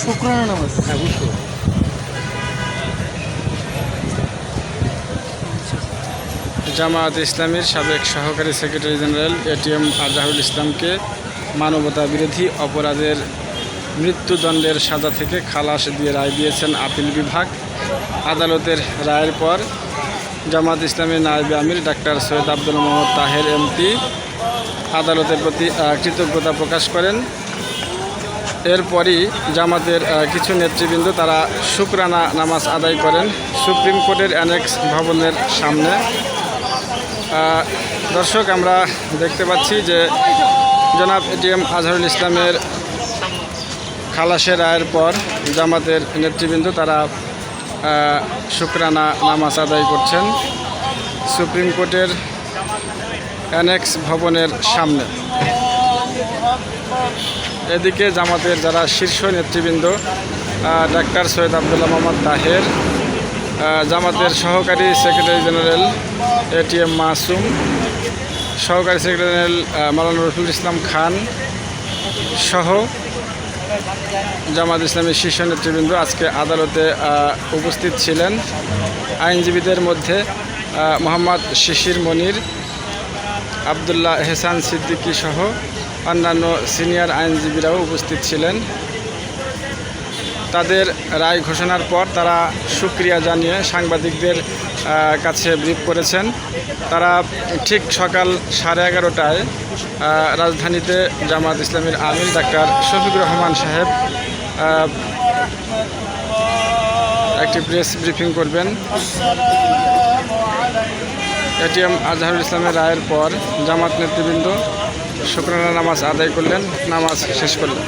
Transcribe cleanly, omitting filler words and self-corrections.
শুকরানা নামাজ। হ্যাঁ বুঝছো। জামায়াত ইসলামীর সাবেক সহকারী সেক্রেটারি জেনারেল এটিএম আজহারুল ইসলামকে মানবতা বিরোধী অপরাধের মৃত্যুদণ্ডের সাজা থেকে খালাস দিয়ে রায় দিয়েছেন আপিল বিভাগ। আদালতের রায়ের পর জামায়াত ইসলামীর নায়েবে আমির ডাক্তার সৈয়দ আব্দুল মোহাম্মদ তাহের এমপি আদালতের প্রতি কৃতজ্ঞতা প্রকাশ করেন। এরপরই জামাতের কিছু নেতৃবৃন্দ তারা শুকরানা নামাজ আদায় করেন সুপ্রিম কোর্টের অ্যানেক্স ভবনের সামনে। দর্শক, আমরা দেখতে পাচ্ছি যে জনাব এটিএম আজহারুল ইসলামের খালাসের রায়ের পর জামাতের নেতৃবৃন্দ তারা শুকরানা নামাজ আদায় করছেন সুপ্রিম কোর্টের অ্যানেক্স ভবনের সামনে। এদিকে জামাতের যারা শীর্ষ নেতৃবৃন্দ ডাক্তার সৈয়দ আব্দুল্লাহ মোহাম্মদ তাহের, জামাতের সহকারী সেক্রেটারি জেনারেল এটিএম মাসুম, সহকারী সেক্রেটারি জেনারেল মাওলানা রফিকুল ইসলাম খান সহ জামাত ইসলামের শীর্ষ নেতৃবৃন্দ আজকে আদালতে উপস্থিত ছিলেন। আইনজীবীদের মধ্যে মোহাম্মদ শিশির মনির, আবদুল্লাহ এহসান সিদ্দিকী সহ অন্যান্য সিনিয়র আইনজীবীরাও উপস্থিত ছিলেন। তাদের রায় ঘোষণার পর তারা শুকরিয়া জানিয়ে সাংবাদিকদের কাছে ব্রিফ করেছেন। তারা ঠিক সকাল 11:30টায় রাজধানীতে জামাত ইসলামীর আমির ডাক্তার শফিকুর রহমান সাহেব একটি প্রেস ব্রিফিং করবেন। এটিএম আজহারুল ইসলামের রায়ের পর জামাত নেতৃবৃন্দ শুকরানা নামাজ আদায় করলেন, নামাজ শেষ করলেন।